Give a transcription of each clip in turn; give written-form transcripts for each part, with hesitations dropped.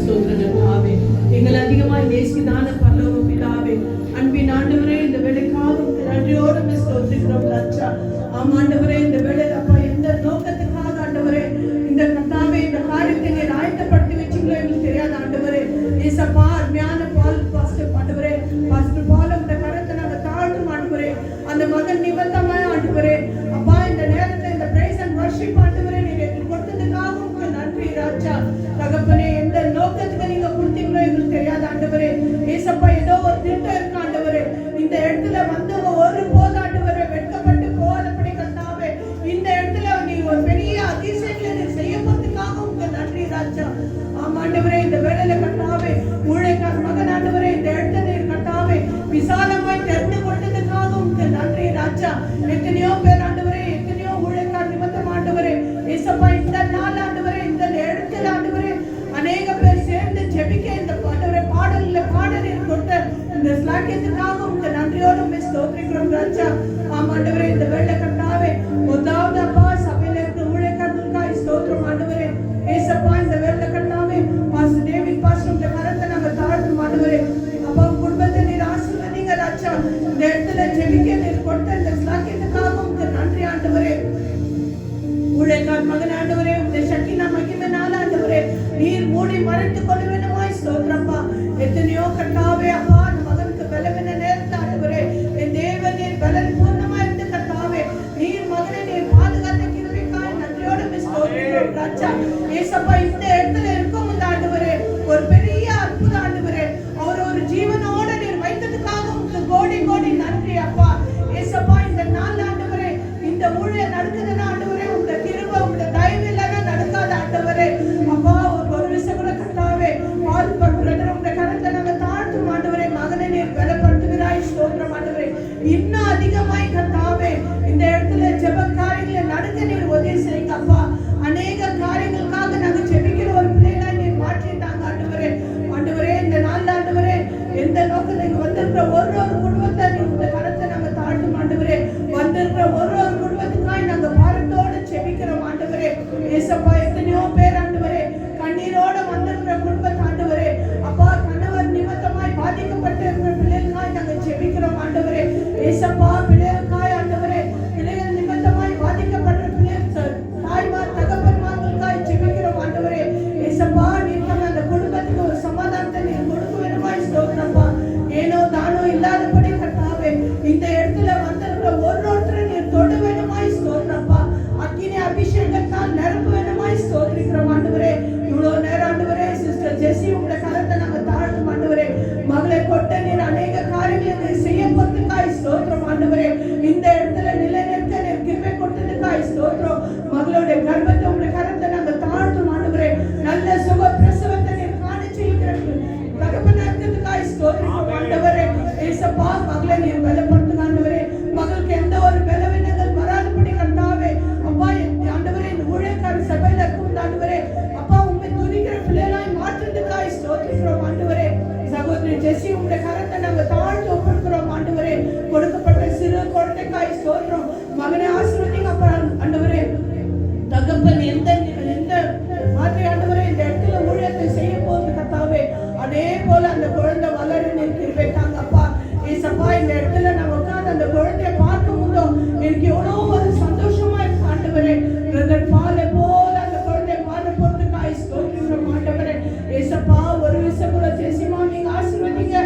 ஸ்தோத்திரங்கள் ஆவே. எங்கள் அதிகமாய் நேசிதான பரலோக பிதாவே, அன்பின் ஆண்டவரே, இந்த வேலைக்காக நன்றியோடு ஸ்தோத்திரிக்கிறோம் ராஜா. ஆமாண்டவரே, இந்த வேலையில் அப்பா எந்த நோக்கத்துக்காக ஆண்டவரே இந்த கர்த்தாவே இந்த காரியத்தை நீர் ஆயத்தப்படுத்தி வச்சுங்களோ எங்களுக்கு தெரியாத ஆண்டவரே. ஏசப்பா அருமையான பாஸ்டர் ஆண்டவரே, பாஸ்டர் பால் இந்த கரத்தை நாங்கள் தாழ்த்தும் ஆண்டவரே. அந்த மகன் நிமித்தமாய் ஆண்டவரே அப்பா இந்த நேரத்தில் இந்த பிரைஸ் அண்ட் வர்ஷிப் ஆண்டவரே நீங்க எங்களுக்கு கொடுத்ததுக்காக உங்களுக்கு நன்றி ராஜா. தகப்பனே, எந்த நோக்கத்துக்கு நீங்க கொடுத்தீங்களோ எங்களுக்கு தெரியாத ஆண்டவரே. ஏசப்பா ஏதோ ஒரு திட்டம் இருக்கு ஆண்டவரே. இந்த இடத்துல வந்தவங்க ஒரு போது ஆண்டவரே வெட்கப்பட்டு போகாதபடி கர்த்தாவே இந்த இடத்துல நீங்க ஒரு பெரிய அதிசயங்களை நீர் செய்ய போறதுக்காக உங்களுக்கு நன்றி ராஜா. ஆமாண்டவரே, இந்த வேளையில கர்த்தாவே ஊழியக்கார மகன் ஆண்டவரே இந்த இடத்துல நீர் கர்த்தாவே விசாலமாய் தெரிந்து கொண்டதுக்காக உங்களுக்கு நன்றி ராஜா. எத்தனையோ பேர் ஆண்டவரே, எத்தனையோ ஊழியக்கார நிமித்தம் ஆண்டவரே ஏசப்பா இந்த நாள் ஆண்டவரே இந்த இடத்துல ஆண்டவரே அநேக பேர் சேர்ந்து ஜெபிக்க இந்த ஆண்டவரே பாடலில் கொடுத்த இந்த ஸ்லாக்கியத்துக்காக உங்களுக்கு நன்றியோடு ஸ்தோத்திரிக்கிறோம் ராஜா. ஆமாண்டவரே, இந்த வேளை கர்த்தாவே முதலாவது அப்பா சபையில இருக்கிற ஊழியக்காரர்களுக்காய் ஸ்தோத்திரம் ஆண்டவரே. ஏசப்பா இந்த வேளை கர்த்தாவே பாஸ்டர் டேவிட் பாஸ்டர் இந்த கரத்தை நாங்கள் தாழ்த்தும் ஆண்டவரே. அப்பா குடும்பத்தை நீர் ஆசீர்வதிங்க ராஜா. இந்த இடத்துல ஜெபிக்க நீர் கொடுத்த இந்த ஸ்லாக்கியத்துக்காக உங்களுக்கு நன்றி ஆண்டவரே. ஊழியக்கார மகன் ஆண்டவரே இந்த சக்கினா மகிமைனால ஆண்டவரே நீர் மூடி மறைத்துக் கொள்ள வேண்டுமாய் ஸ்தோத்திரப்பா. எத்தனையோ கர்த்தாவே அப்பா அந்த மகனுக்கு பலவீன நேரத்தில் ஆண்டவரே என் தேவன் நீர் பலன் பூர்ணமா இருந்து கர்த்தாவே நீர் மகனை நீர் பாதுகாத்த கிருபைக்காய் நன்றியோடு ஸ்தோத்திரிக்கிறோம் ராஜா. ஏசப்பா இந்த இடத்துல இருக்கும் இந்த ஆண்டவரே ஒரு பெரிய அற்புத ஆண்டவரே அவர் ஒரு ஜீவனோட நீர் வைத்ததுக்காக உங்களுக்கு கோடி கோடி நன்றி அப்பா. ஏசப்பா இந்த நாள் ஆண்டவரே இந்த ஊழியர் நடக்குதுன்னா ஆண்டவரே உங்க கிருபை உங்க தயவு இல்லைன்னா நடக்காத ஆண்டவரே. அப்பா ஒரு விஷயம் கூட கர்த்தாவே பால் பிரதர் உங்க கரத்தை நாங்கள் தாழ்த்தும் ஆண்டவரே. மகனை நீர் பலப்படுத்துகிறாய் ஸ்தோத்திரம் ஆண்டவரே. இன்னும் அதிகமாய் கர்த்தாவே இந்த இடத்துல ஜெப காரியங்களை நடக்க நீர் உதவி செய்யுங்க அப்பா. அநேக காரியங்களுக்காக நாங்கள் ஜெபிக்கிற ஒரு பிள்ளைகளை நீர் மாற்றிட்டாங்க ஆண்டவரே. ஆண்டவரே இந்த நாள் ஆண்டவரே எந்த நோக்கத்துக்கு வந்திருக்கிற ஒரு குடும்பத்தை நீர் இந்த கரத்தை நாங்கள் தாழ்த்தும் ஆண்டவரே. வந்திருக்கிற ஒரு குடும்பத்துக்காய் நாங்கள் பாரத்தோடு ஜெபிக்கிறோம் ஆண்டவரே. ஏசப்பா எத்தனையோ பேர் ஆண்டவரே கண்ணீரோட வந்திருக்கிற குடும்பத்தை ஆண்டவரே அப்பா கணவர் நிமித்தமாய் பாதிக்கப்பட்ட பிள்ளைகளுக்காய் நாங்கள் ஜெபிக்கிறோம் ஆண்டவரே. ஏசப்பா பிள்ளைகளுக்காய் ஆண்டவரே பிள்ளைகள் நிமித்தமாய் பாதிக்கப்பட்ட பிள்ளைகள் தாய்மார் தகப்பன்மார்களுக்காய் ஜெபிக்கிறோம் ஆண்டவரே. ஏசப்பா நீர் அந்த குடும்பத்துக்கு ஒரு சமாதானத்தை நீர் கொடுக்க வேண்டுமாய் ஸ்தோத்திரப்பா. ஏனோ தானோ இல்லாதபடி கர்த்தாவே இந்த இடத்துல வந்திருக்கிற ஒருத்தரை நீர் தொட வேண்டுமாய் ஸ்தோத்திரப்பா. அக்கினி அபிஷேகத்தால் நிரப்ப வேண்டுமாய் ஸ்தோத்திரிக்கிறோம் ஆண்டவரே. இவ்வளவு நேரம் ஆண்டவரே சிஸ்டர் ஜெசி உங்க கரத்தை நாங்கள் தாழ்த்தும் ஆண்டவரே. மகளை கொட்ட நீர் அநேக காரியங்களை நீர் செய்ய போறதுக்காய் ஸ்தோத்திரம் ஆண்டவரே. இந்த இடத்துல நிலைநிறுத்த நீர் கிருபை கொடுத்ததுக்காய் ஸ்தோத்திரம். மகளுடைய கர்ப்பத்தை உங்க கரத்தை நாங்கள் தாழ்த்தும் ஆண்டவரே. நல்ல சுக பிரசவத்தை நீர் காண செய்கிறது தகப்பனாக்கிறதுக்காய் ஸ்தோத்திரம் ஆண்டவரே. ஏசப்பா மகளை நீர் பலப்படுத்தும் ஆண்டவரே. மகளுக்கு எந்த ஒரு பலவீனங்கள் வராதபடி கர்த்தாவே அப்பா ஆண்டவரே இந்த ஊழியக்கார சபையில இருக்கும் ஆண்டவரே அப்பா உண்மை துதிக்கிற பிள்ளைகளாய் மாற்றுறதுக்காய் ஸ்தோத்திரிக்கிறோம் ஆண்டவரே. சகோதரி ஜெசி உங்களுடைய கரத்தை நாங்கள் தாழ்த்து ஒப்புக்கிறோம் ஆண்டவரே. கொடுக்கப்பட்ட சிறு குழந்தைக்காய் ஸ்தோத்திரம். மகனை ஆசீர்வதிங்க அப்பா ஆண்டவரே. தகப்பன் எந்த மாதிரி ஆண்டவரே இந்த இடத்துல ஊழியத்தை செய்ய போகுது கர்த்தாவே அதே போல அந்த குழந்தை வளர நீர் கிருபை தாங்க அப்பா. ஏசப்பா இந்த இடத்துல நான் உட்கார்ந்து அந்த குழந்தைய பார்க்கும் போதும் எனக்கு எவ்வளோ ஒரு சந்தோஷமா இருக்கு ஆண்டவரே. பிரதர் பாலை போல அந்த குழந்தைய பாட போறதுக்காய் ஸ்தோத்திரிக்கிறோம் ஆண்டவரே. ஏசப்பா ஒரு விஷயம் கூட ஜெசிமா நீங்க ஆசீர்வதிங்க.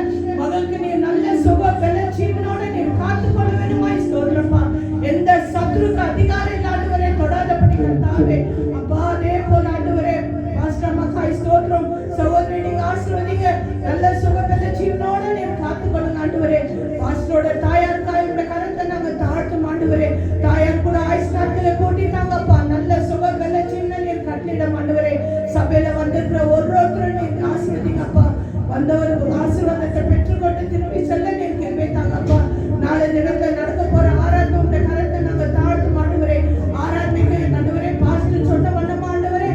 மகளுக்கு நீர் நல்ல சுக பல ஜீவனோட நீர் காத்துக்கொள்ள வேண்டுமாய் ஸ்தோத்திரப்பா. எந்த சத்துருக்கு அதிகாரம் இல்லாதவரை தொடாதபடி கர்த்தாவே அப்பா. அதே போல ஆண்டவரே பாஸ்டர் மக்காய் ஸ்தோத்திரம். சகோதரி நீங்க ஆசீர்வதிங்க. நல்ல சுக பல ஜீவனோட நீர் காத்துக்கொள்ளுங்க ஆண்டவரே. பாஸ்டரோட தாயாருக்காய் உங்க கரத்தை நாங்கள் தாழ்த்தும் ஆண்டவரே. தாயார் கூட ஆயுஷ் நாட்களை கூட்டிட்டாங்கப்பா. நல்ல சுக பல ஜீவனை நீர் கட்டளிடம் ஆண்டவரே. சபையில வந்திருக்கிற ஒருத்தரும் நீர் ஆசீர்வதிங்கப்பா. வந்தவர் ஆசீர்வாதத்தை பெற்றுக்கொண்டு திரும்பி செல்ல நீர் கிருபை தாங்கப்பா. நாளை தினத்தில் நடக்க போற ஆராதனை உங்க கரத்தை நாங்கள் தாழ்த்தும் ஆண்டவரே. ஆராதனைக்கு ஆண்டவரே பாஸ்டர் சொன்ன வண்ணமா ஆண்டவரே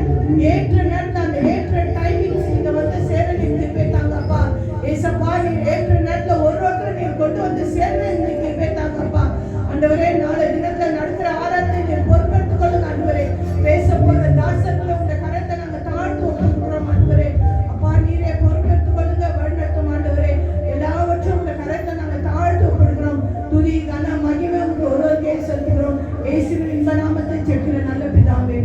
ஏற்ற நேரத்தை அந்த ஏற்ற டைமிங்ஸ் இங்க வந்து சேர நீர் கிருபை தாங்கப்பா. ஏசப்பா நீர் ஏற்ற நேரத்தில் ஒருத்தர் நீர் கொண்டு வந்து சேர நீர் கிருபை தாங்கப்பா ஆண்டவரே. நாளை தினத்தில் நடக்கிற ஆராதனை நீர் பொறுப்பெடுத்துக் கொள்ளுங்க ஆண்டவரே. பேச போற தாசர்களை உங்க கரத்தை நாங்கள் தாழ்த்து ஒப்புக்கிறோம் ஆண்டவரே. அப்பா நாமத்தை செலுத்துகிற நல்ல பிதாவே.